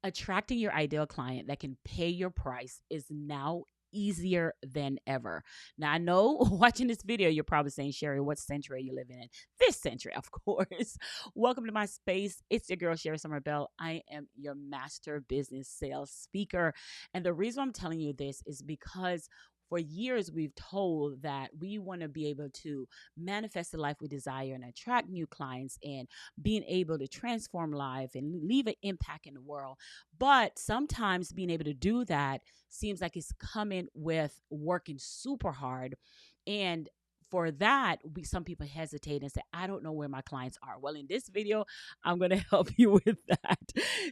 Attracting your ideal client that can pay your price is now easier than ever. Now, I know watching this video, you're probably saying, Sherri, what century are you living in? This century, of course. Welcome to my space. It's your girl, Sherri Somers Bell. I am your master business sales speaker. And the reason I'm telling you this is because for years, we've told that we want to be able to manifest the life we desire and attract new clients and being able to transform life and leave an impact in the world. But sometimes being able to do that seems like it's coming with working super hard. And for that, some people hesitate and say, I don't know where my clients are. Well, in this video, I'm going to help you with that.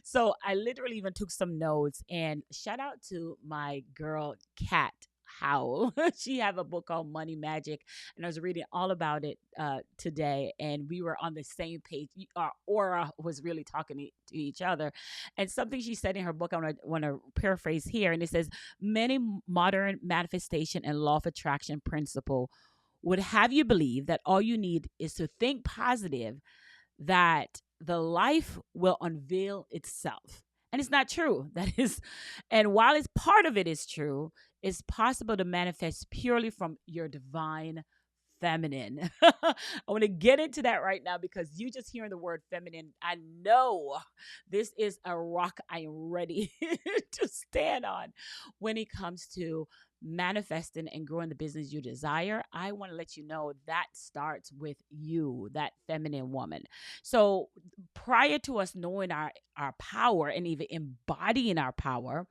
So I literally even took some notes, and shout out to my girl, Kat Howell. She have a book called Money Magic, and I was reading all about it today, and we were on the same page. Our aura was really talking to each other. And something she said in her book, I want to paraphrase here, and it says, many modern manifestation and law of attraction principle would have you believe that all you need is to think positive, that the life will unveil itself. And it's not true. That is, and while it's part of it is true, it's possible to manifest purely from your divine feminine. I want to get into that right now because you just hearing the word feminine, I know this is a rock I am ready to stand on when it comes to manifesting and growing the business you desire. I want to let you know that starts with you, that feminine woman. So prior to us knowing our power and even embodying our power,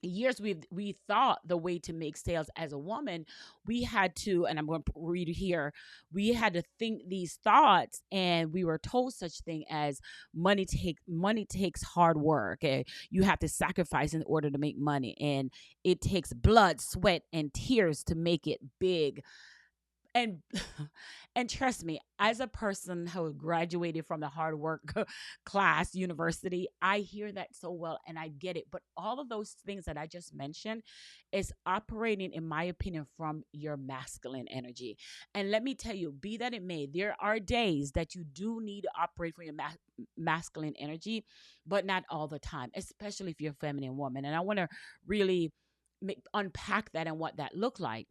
years we thought the way to make sales as a woman, we had to, and I'm going to read here, we had to think these thoughts, and we were told such thing as money takes hard work, and you have to sacrifice in order to make money, and it takes blood, sweat, and tears to make it big. And and trust me, as a person who graduated from the hard work class university, I hear that so well and I get it. But all of those things that I just mentioned is operating, in my opinion, from your masculine energy. And let me tell you, be that it may, there are days that you do need to operate from your masculine energy, but not all the time, especially if you're a feminine woman. And I want to really unpack that and what that looked like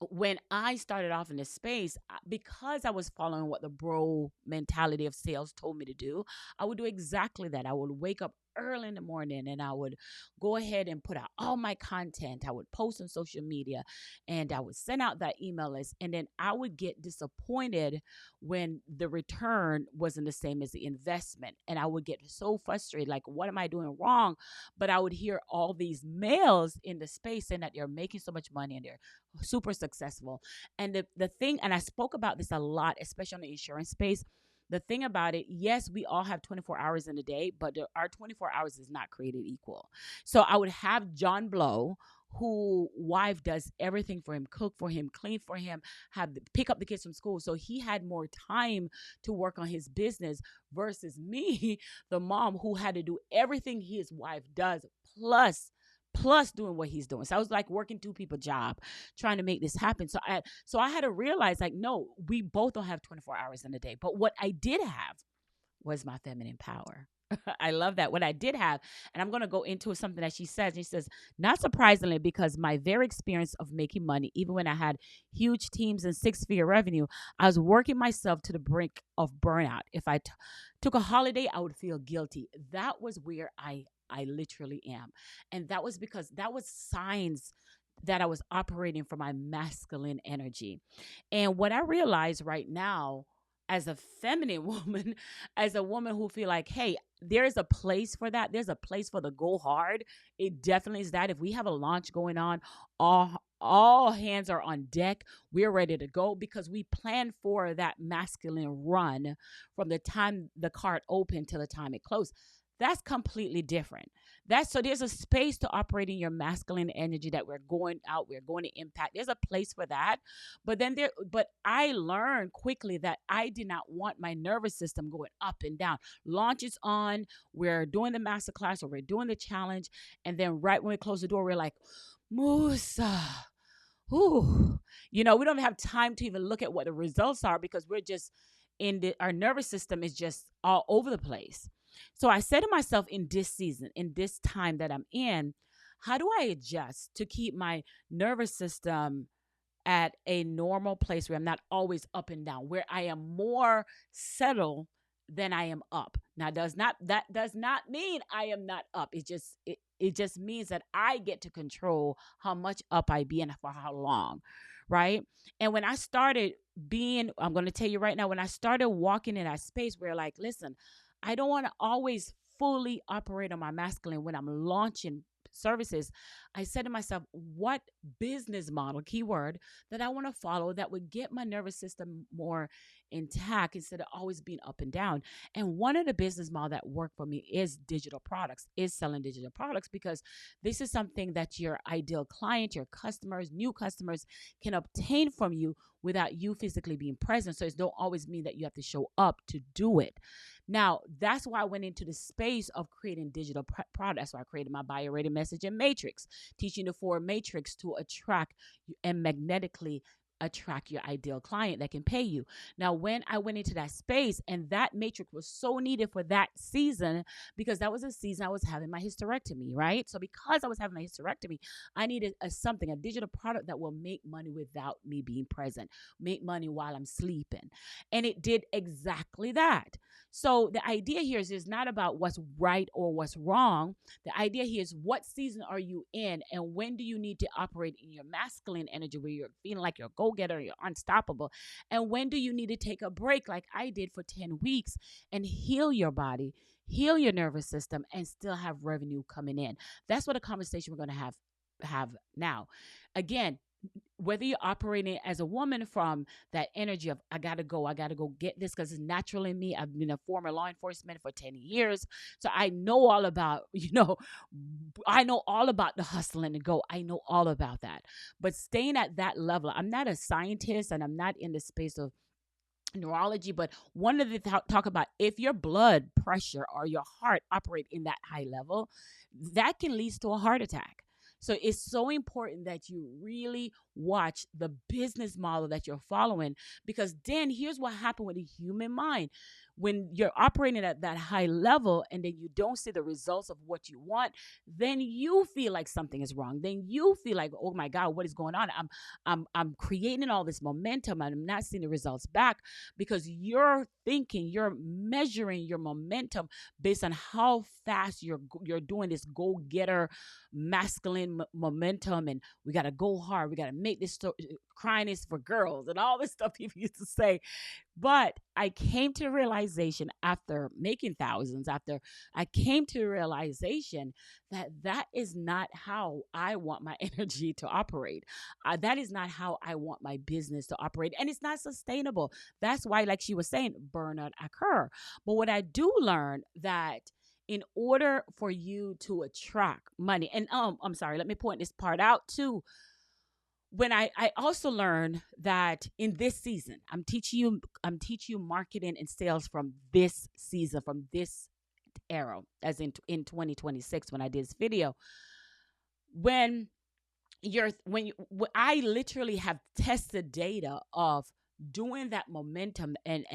when I started off in this space, because I was following what the bro mentality of sales told me to do, I would do exactly that. I would wake up early in the morning and I would go ahead and put out all my content. I would post on social media and I would send out that email list. And then I would get disappointed when the return wasn't the same as the investment. And I would get so frustrated, like, what am I doing wrong? But I would hear all these males in the space saying that they're making so much money and they're super successful. And the thing, and I spoke about this a lot, especially on the insurance space. The thing about it, yes, we all have 24 hours in a day, but our 24 hours is not created equal. So I would have John Blow, who wife does everything for him, cook for him, clean for him, pick up the kids from school. So he had more time to work on his business versus me, the mom who had to do everything his wife does, plus doing what he's doing. So I was like working two people job trying to make this happen. So I had to realize, like, no, we both don't have 24 hours in a day. But what I did have was my feminine power. I love that. What I did have, and I'm going to go into something that she says. She says, not surprisingly, because my very experience of making money, even when I had huge teams and six-figure revenue, I was working myself to the brink of burnout. If I took a holiday, I would feel guilty. That was where I literally am. And that was because that was signs that I was operating from my masculine energy. And what I realize right now, as a feminine woman, as a woman who feel like, hey, there's a place for that. There's a place for the go hard. It definitely is that. If we have a launch going on, all hands are on deck. We're ready to go because we plan for that masculine run from the time the cart opened to the time it closed. That's completely different. So there's a space to operate in your masculine energy that we're going out, we're going to impact. There's a place for that. But I learned quickly that I did not want my nervous system going up and down. Launch is on, we're doing the masterclass or we're doing the challenge. And then right when we close the door, we're like, Musa. Ooh, we don't have time to even look at what the results are because we're just our nervous system is just all over the place. So I said to myself, in this season, in this time that I'm in, how do I adjust to keep my nervous system at a normal place where I'm not always up and down, where I am more settled than I am up. Now, does not mean I am not up. It just means that I get to control how much up I be and for how long, right? And when I started being, I'm going to tell you right now, when I started walking in that space where, like, listen, I don't want to always fully operate on my masculine when I'm launching services. I said to myself, what business model, keyword, that I want to follow that would get my nervous system more intact instead of always being up and down. And one of the business model that worked for me is digital products, is selling digital products, because this is something that your ideal client, your customers, new customers can obtain from you without you physically being present. So it don't always mean that you have to show up to do it. Now, that's why I went into the space of creating digital products. So I created my buyer rated message and matrix, teaching the four matrix to attract and magnetically attract your ideal client that can pay you. Now, when I went into that space, and that matrix was so needed for that season, because that was a season I was having my hysterectomy, right? So because I was having my hysterectomy, I needed a digital product that will make money without me being present, make money while I'm sleeping. And it did exactly that. So the idea here is not about what's right or what's wrong. The idea here is, what season are you in, and when do you need to operate in your masculine energy where you're feeling like you're a go-getter, you're unstoppable, and when do you need to take a break like I did for 10 weeks and heal your body, heal your nervous system, and still have revenue coming in. That's what a conversation we're going to have now. Again, whether you're operating as a woman from that energy of I gotta go get this because it's natural in me. I've been a former law enforcement for 10 years. So I know all about, I know all about the hustle and the go. I know all about that. But staying at that level, I'm not a scientist and I'm not in the space of neurology, but one of the talk about, if your blood pressure or your heart operate in that high level, that can lead to a heart attack. So it's so important that you really watch the business model that you're following, because then here's what happened with the human mind. When you're operating at that high level and then you don't see the results of what you want, then you feel like something is wrong. Then you feel like, oh my God, what is going on? I'm creating all this momentum and I'm not seeing the results back, because you're thinking, you're measuring your momentum based on how fast you're doing this go-getter masculine momentum, and we got to go hard, we got to make this crying is for girls and all this stuff people used to say. But I came to realization, after making thousands, after I came to realization that that is not how I want my energy to operate. That is not how I want my business to operate. And it's not sustainable. That's why, like she was saying, burnout occur. But what I do learn, that in order for you to attract money, and I'm sorry, let me point this part out too. When I also learned that in this season, I'm teaching you marketing and sales from this season, from this era, as in 2026 when I did this video. When I literally have tested data of doing that momentum, and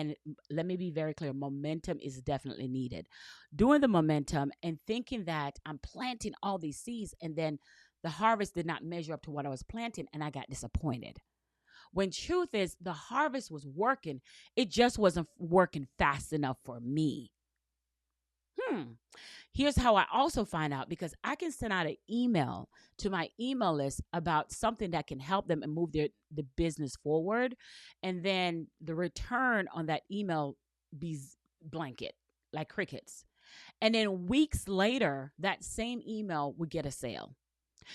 let me be very clear, momentum is definitely needed. Doing the momentum and thinking that I'm planting all these seeds, and then the harvest did not measure up to what I was planting, and I got disappointed. When truth is, the harvest was working, it just wasn't working fast enough for me. Hmm. Here's how I also find out, because I can send out an email to my email list about something that can help them and move the business forward, and then the return on that email be blanket, like crickets. And then weeks later, that same email would get a sale.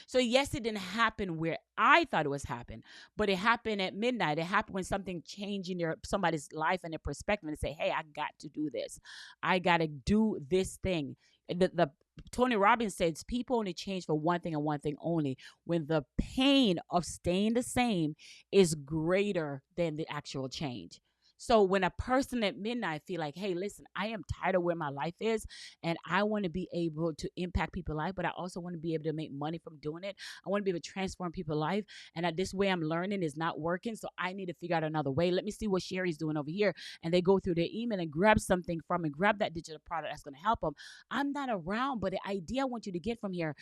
So yes, it didn't happen where I thought it was happening, but it happened at midnight. It happened when something changed in somebody's life and their perspective, and say, "Hey, I got to do this. I got to do this thing." The Tony Robbins says people only change for one thing and one thing only: when the pain of staying the same is greater than the actual change. So when a person at midnight feel like, hey, listen, I am tired of where my life is, and I want to be able to impact people's life, but I also want to be able to make money from doing it. I want to be able to transform people's life. And this way I'm learning is not working. So I need to figure out another way. Let me see what Sherri's doing over here. And they go through their email and grab something from and grab that digital product that's going to help them. I'm not around, but the idea I want you to get from here,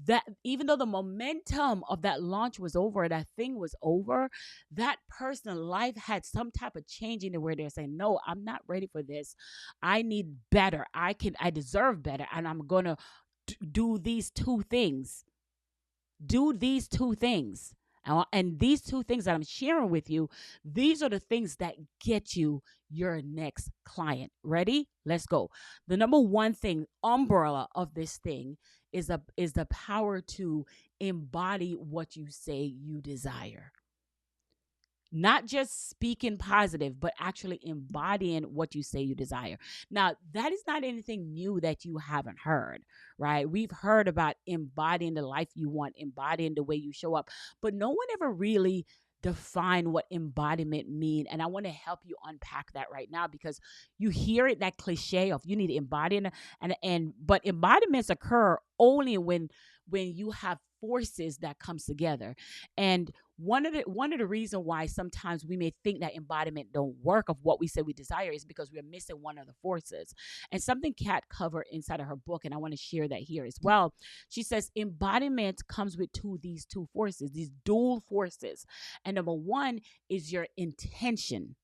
that even though the momentum of that launch was over, that thing was over, that person's life had some type of change in the where they're saying, no, I'm not ready for this. I need better. I deserve better. And I'm going to do these two things. Do these two things. And these two things that I'm sharing with you, these are the things that get you your next client. Ready? Let's go. The number one thing, umbrella of this thing, is the power to embody what you say you desire. Not just speaking positive, but actually embodying what you say you desire. Now, that is not anything new that you haven't heard, right? We've heard about embodying the life you want, embodying the way you show up, but no one ever really defined what embodiment mean. And I want to help you unpack that right now, because you hear it, that cliche of you need to embody, but embodiments occur only when you have forces that comes together. And one of the reasons why sometimes we may think that embodiment don't work of what we say we desire is because we're missing one of the forces. And something Kat covered inside of her book, and I want to share that here as well. She says embodiment comes with these two forces, these dual forces. And number one is your intention.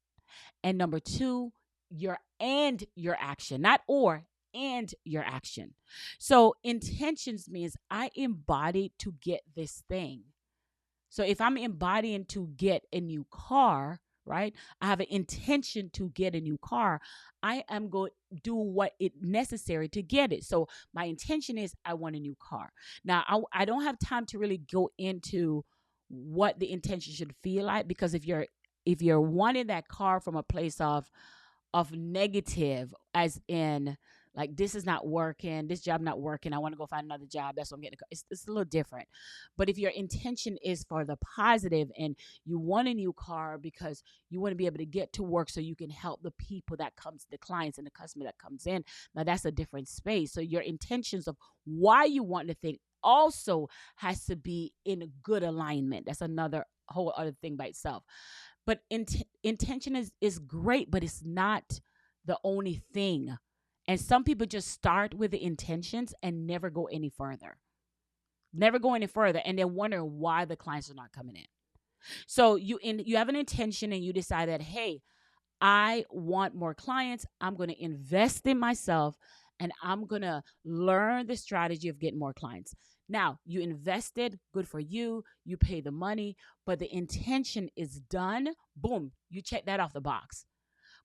And number two, your action, not or, and your action. So intentions means I embody to get this thing. So if I'm embodying to get a new car, right? I have an intention to get a new car. I am going to do what it necessary to get it. So my intention is I want a new car. Now I don't have time to really go into what the intention should feel like, because if you're wanting that car from a place of negative, as in like this is not working, this job not working, I want to go find another job, that's what I'm getting, it's a little different. But if your intention is for the positive and you want a new car because you want to be able to get to work so you can help the people that comes, the clients and the customer that comes in, now that's a different space. So your intentions of why you want the thing also has to be in a good alignment. That's another whole other thing by itself. But intention is great, but it's not the only thing. And some people just start with the intentions and never go any further. Never go any further, and then wonder why the clients are not coming in. So you have an intention and you decide that, hey, I want more clients. I'm going to invest in myself and I'm going to learn the strategy of getting more clients. Now, you invested, good for you. You pay the money, but the intention is done. Boom, you check that off the box.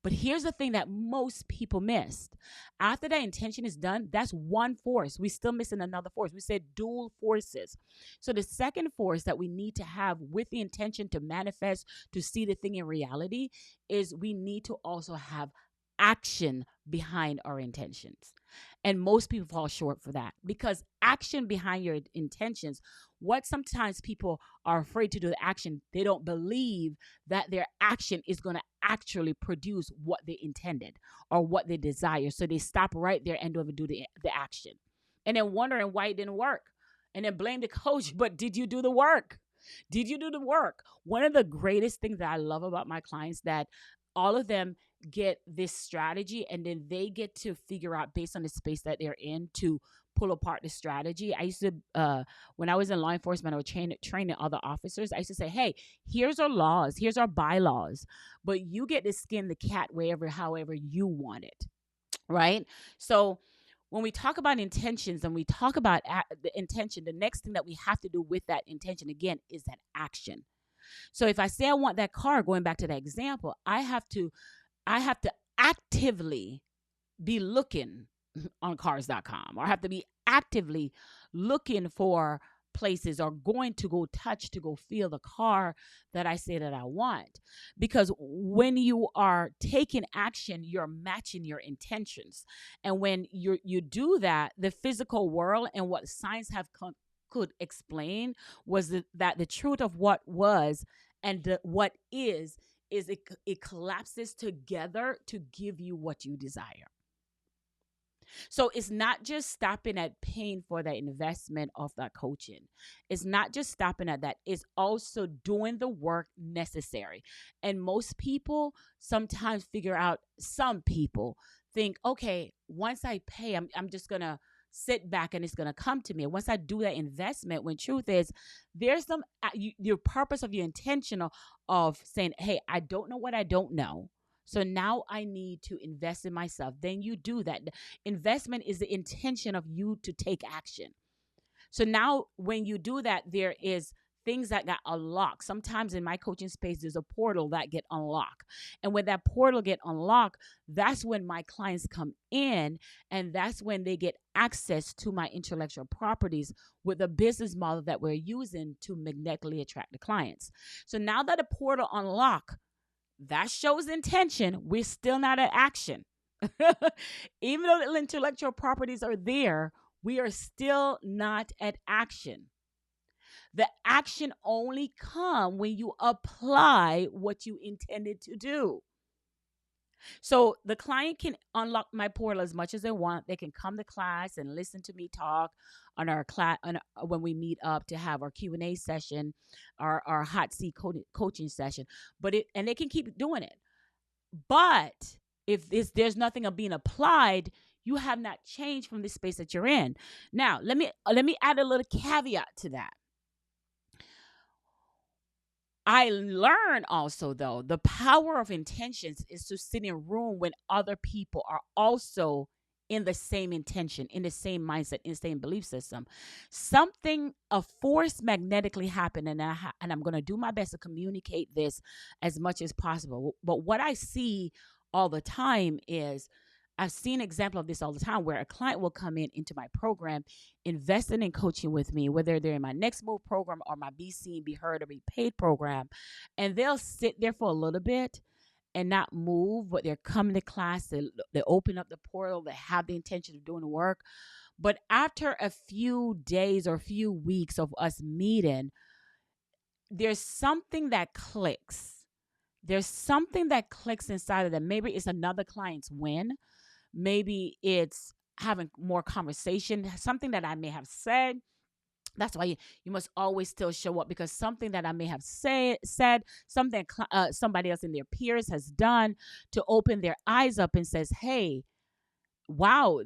But here's the thing that most people missed. After that intention is done, that's one force. We still missing another force. We said dual forces. So the second force that we need to have with the intention to manifest, to see the thing in reality, is we need to also have action behind our intentions. And most people fall short for that, because action behind your intentions, what sometimes people are afraid to do the action, they don't believe that their action is going to actually produce what they intended or what they desire. So they stop right there and don't even do the action. And then wondering why it didn't work. And then blame the coach. But did you do the work? Did you do the work? One of the greatest things that I love about my clients, that all of them get this strategy and then they get to figure out based on the space that they're in to pull apart the strategy. I used to, when I was in law enforcement, I was training other officers. I used to say, hey, here's our laws, here's our bylaws, but you get to skin the cat however you want it, right? So when we talk about intentions and we talk about the intention, the next thing that we have to do with that intention, again, is that action. So if I say I want that car, going back to that example, I have to actively be looking on cars.com, or I have to be actively looking for places, or going to go touch, to go feel the car that I say that I want. Because when you are taking action, you're matching your intentions. And when you do that, the physical world and what science could explain was that the truth of what was and what is is it collapses together to give you what you desire. So it's not just stopping at paying for the investment of that coaching. It's not just stopping at that. It's also doing the work necessary. And most people sometimes figure out, some people think, okay, once I pay, I'm just going to sit back and it's going to come to me. Once I do that investment, when truth is, there's some, your purpose of your intentional of saying, hey, I don't know what I don't know. So now I need to invest in myself. Then you do that. Investment is the intention of you to take action. So now when you do that, there is things that got unlocked. Sometimes in my coaching space, there's a portal that get unlocked. And when that portal get unlocked, that's when my clients come in, and that's when they get access to my intellectual properties with the business model that we're using to magnetically attract the clients. So now that the portal unlock, that shows intention. We're still not at action. Even though the intellectual properties are there, we are still not at action. The action only come when you apply what you intended to do. So the client can unlock my portal as much as they want. They can come to class and listen to me talk on our class when we meet up to have our Q&A session, our hot seat coaching session. And they can keep doing it. But if there's nothing of being applied, you have not changed from the space that you're in. Now, let me add a little caveat to that. I learned also, though, the power of intentions is to sit in a room when other people are also in the same intention, in the same mindset, in the same belief system. A force magnetically happened, and I'm going to do my best to communicate this as much as possible. But what I see all the time is, I've seen an example of this all the time, where a client will come into my program, investing in coaching with me, whether they're in my Next Move program or my Be Seen, Be Heard, or Be Paid program, and they'll sit there for a little bit and not move, but they're coming to class, they open up the portal, they have the intention of doing the work. But after a few days or a few weeks of us meeting, there's something that clicks. There's something that clicks inside of them. Maybe it's another client's win. Maybe it's having more conversation, something that I may have said. That's why you must always still show up, because something that I may have said, something somebody else in their peers has done to open their eyes up and says, hey, wow,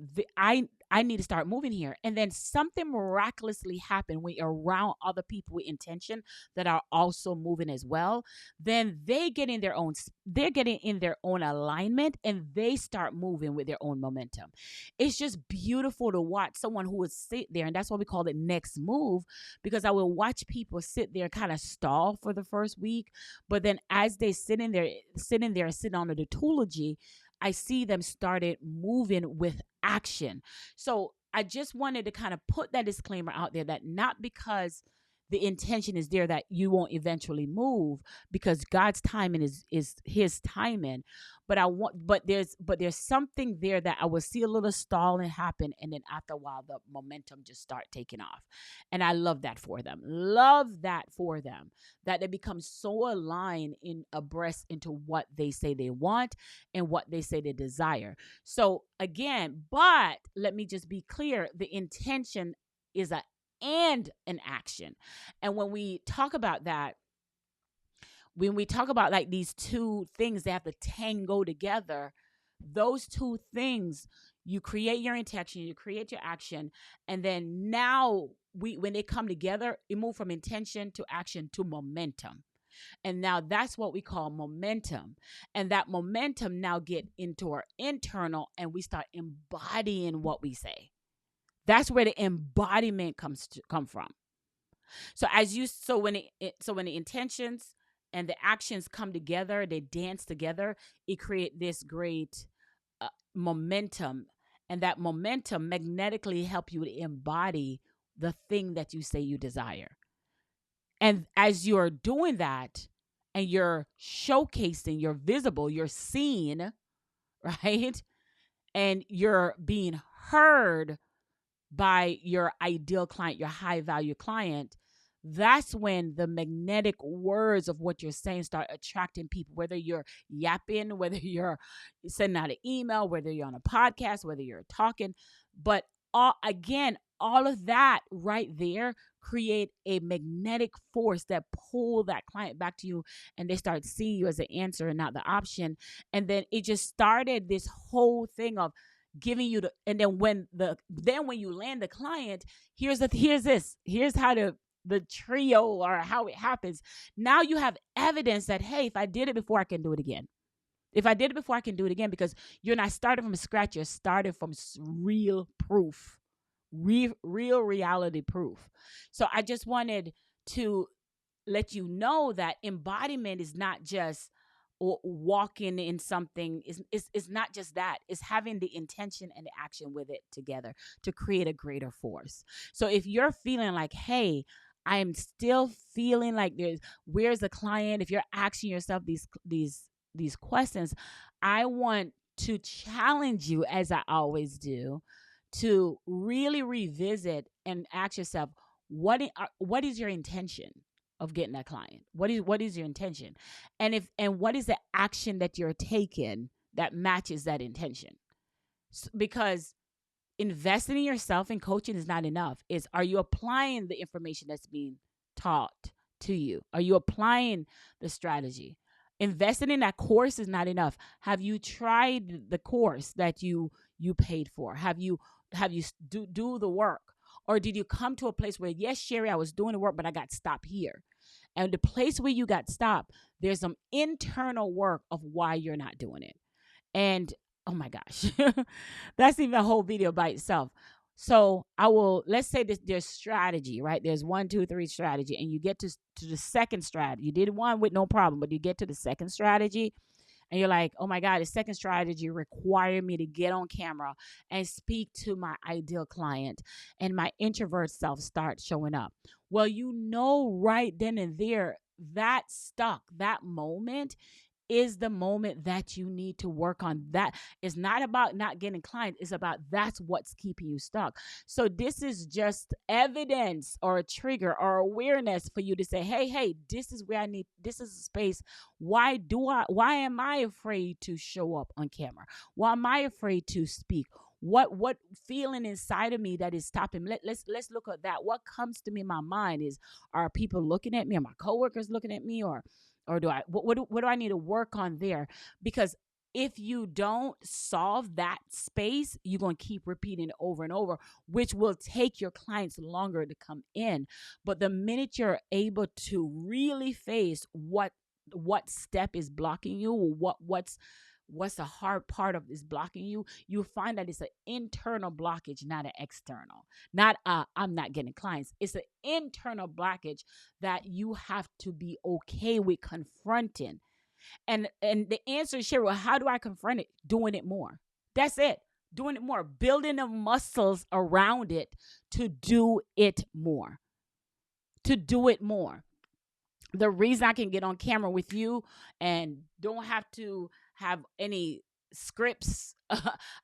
I need to start moving here. And then something miraculously happened when you're around other people with intention that are also moving as well. Then they're getting in their own alignment, and they start moving with their own momentum. It's just beautiful to watch someone who would sit there, and that's why we call it Next Move, because I will watch people sit there kind of stall for the first week, but then as they sitting there and sitting under the Toology, I see them started moving with action. So I just wanted to kind of put that disclaimer out there, that not because the intention is there that you won't eventually move, because God's timing is his timing. But there's something there that I will see a little stalling happen, and then after a while the momentum just start taking off. And I love that for them. That they become so aligned in abreast into what they say they want and what they say they desire. So again, but let me just be clear, the intention is an action. And when we talk about that, when we talk about like these two things, they have to tango together. Those two things, you create your intention, you create your action, and then now when they come together, it move from intention to action to momentum. And now that's what we call momentum. And that momentum now get into our internal, and we start embodying what we say. That's where the embodiment come from. So when the intentions and the actions come together, they dance together, it create this great momentum, and that momentum magnetically help you to embody the thing that you say you desire. And as you're doing that, and you're showcasing, you're visible, you're seen, right? And you're being heard by your ideal client, your high value client, that's when the magnetic words of what you're saying start attracting people, whether you're yapping, whether you're sending out an email, whether you're on a podcast, whether you're talking. But all of that right there create a magnetic force that pull that client back to you, and they start seeing you as an answer and not the option. And then it just started this whole thing of giving you the, and then when you land the client, here's how the trio or how it happens. Now you have evidence that, hey, if I did it before, I can do it again. If I did it before, I can do it again, because you're not starting from scratch. You're starting from real proof, real reality proof. So I just wanted to let you know that embodiment is not just walking in something, is not just that. It's having the intention and the action with it together to create a greater force. So if you're feeling like, hey, I am still feeling like where's the client, if you're asking yourself these questions, I want to challenge you, as I always do, to really revisit and ask yourself, what is your intention of getting that client? What is your intention? And what is the action that you're taking that matches that intention? Because investing in yourself and coaching is not enough. Are you applying the information that's being taught to you? Are you applying the strategy? Investing in that course is not enough. Have you tried the course that you paid for? Have you do the work? Or did you come to a place where, yes, Sherri, I was doing the work, but I got stopped here? And the place where you got stopped, there's some internal work of why you're not doing it. And oh my gosh, that's even a whole video by itself. So let's say there's strategy, right? There's 1, 2, 3 strategy, and you get to the second strategy. You did one with no problem, but you get to the second strategy, and you're like, oh my God, the second strategy required me to get on camera and speak to my ideal client, and my introvert self starts showing up. Well, right then and there, that moment is the moment that you need to work on. That is not about not getting clients. It's about that's what's keeping you stuck. So this is just evidence or a trigger or awareness for you to say, hey, this is where this is a space. Why am I afraid to show up on camera? Why am I afraid to speak? What feeling inside of me that is stopping me? Let's look at that. What comes to me in my mind is, are people looking at me? Are my coworkers looking at me? Or what do I need to work on there? Because if you don't solve that space, you're going to keep repeating it over and over, which will take your clients longer to come in. But the minute you're able to really face what step is blocking you, what's the hard part of is blocking you, you find that it's an internal blockage, not an external. Not I'm not getting clients. It's an internal blockage that you have to be okay with confronting. And the answer is, Sherri, well, how do I confront it? Doing it more. That's it. Doing it more. Building the muscles around it to do it more. To do it more. The reason I can get on camera with you and don't have to have any scripts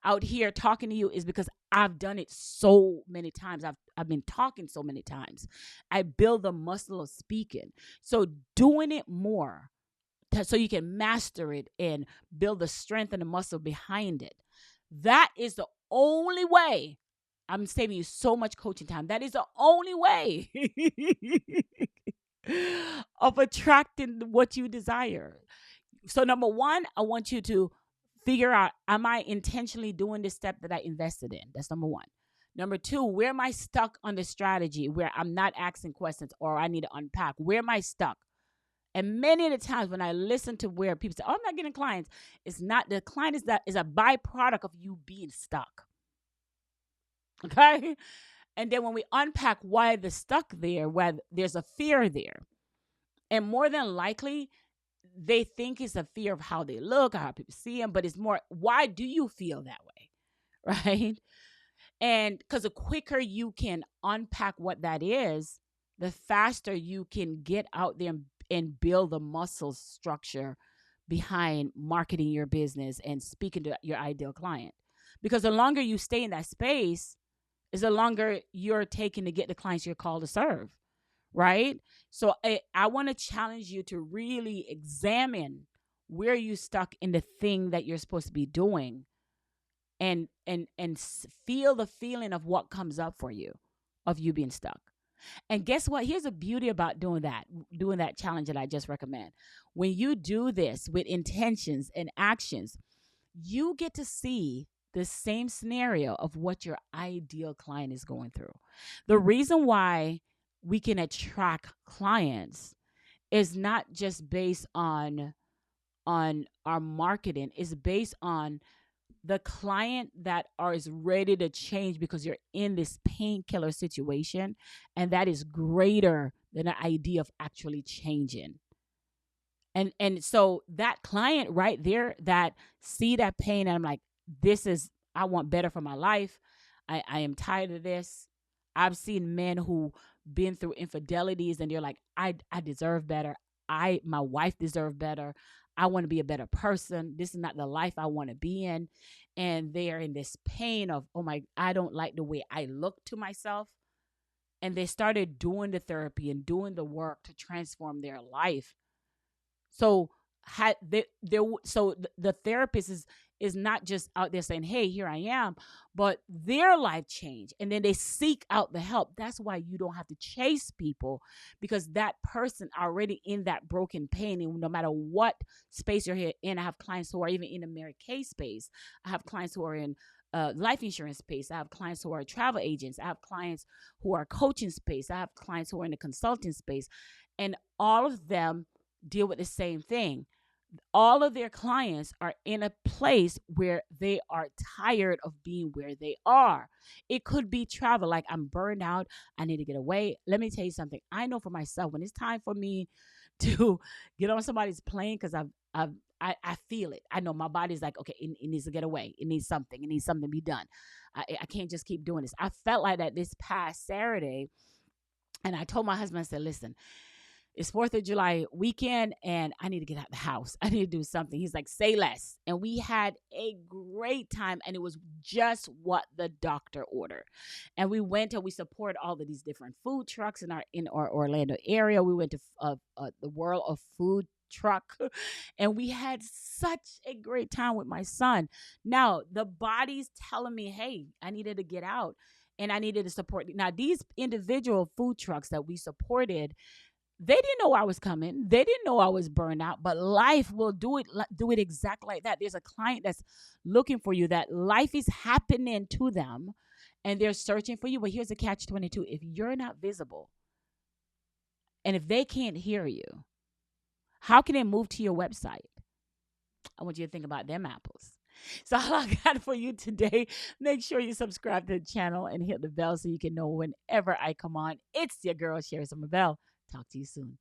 out here talking to you is because I've done it so many times. I've been talking so many times. I build the muscle of speaking. So doing it more so you can master it and build the strength and the muscle behind it. That is the only way. I'm saving you so much coaching time. That is the only way of attracting what you desire. So number one, I want you to figure out, am I intentionally doing this step that I invested in? That's number one. Number two, where am I stuck on the strategy where I'm not asking questions or I need to unpack? Where am I stuck? And many of the times when I listen to where people say, oh, I'm not getting clients, it's not, the client is a byproduct of you being stuck. Okay? And then when we unpack why they're stuck there, where there's a fear there. And more than likely, they think it's a fear of how they look or how people see them, but it's more, why do you feel that way? Right? And because the quicker you can unpack what that is, the faster you can get out there and build the muscle structure behind marketing your business and speaking to your ideal client. Because the longer you stay in that space is the longer you're taking to get the clients you're called to serve. right? So I want to challenge you to really examine where you stuck in the thing that you're supposed to be doing, and feel the feeling of what comes up for you, of you being stuck. And guess what? Here's the beauty about doing that challenge that I just recommend. When you do this with intentions and actions, you get to see the same scenario of what your ideal client is going through. The reason why we can attract clients is not just based on our marketing, it's based on the client that is ready to change because you're in this painkiller situation, and that is greater than the idea of actually changing. And so that client right there that see that pain, and I'm like, this is, I want better for my life. I am tired of this. I've seen men who been through infidelities, and they're like, I deserve better. My wife deserve better. I want to be a better person. This is not the life I want to be in. And they are in this pain of, oh my, I don't like the way I look to myself. And they started doing the therapy and doing the work to transform their life. So the therapist is not just out there saying, hey, here I am, but their life changed, and then they seek out the help. That's why you don't have to chase people, because that person already in that broken pain, and no matter what space you're here in. I have clients who are even in the Mary Kay space. I have clients who are in life insurance space. I have clients who are travel agents. I have clients who are coaching space. I have clients who are in the consulting space, and all of them deal with the same thing. All of their clients are in a place where they are tired of being where they are. It could be travel, like, I'm burned out, I need to get away. Let me tell you something. I know for myself, when it's time for me to get on somebody's plane, because I feel it. I know my body's like, okay, it needs to get away. It needs something. It needs something to be done. I can't just keep doing this. I felt like that this past Saturday, and I told my husband, I said, listen, it's 4th of July weekend, and I need to get out of the house. I need to do something. He's like, say less. And we had a great time, and it was just what the doctor ordered. And we went and we support all of these different food trucks in our Orlando area. We went to the World of Food Truck, and we had such a great time with my son. Now, the body's telling me, hey, I needed to get out, and I needed to support. Now, these individual food trucks that we supported, they didn't know I was coming. They didn't know I was burned out, but life will do it exactly like that. There's a client that's looking for you, that life is happening to them, and they're searching for you. But here's the catch 22. If you're not visible, and if they can't hear you, how can they move to your website? I want you to think about them apples. So all I got for you today, make sure you subscribe to the channel and hit the bell so you can know whenever I come on. It's your girl, Sherri Somers Bell. Talk to you soon.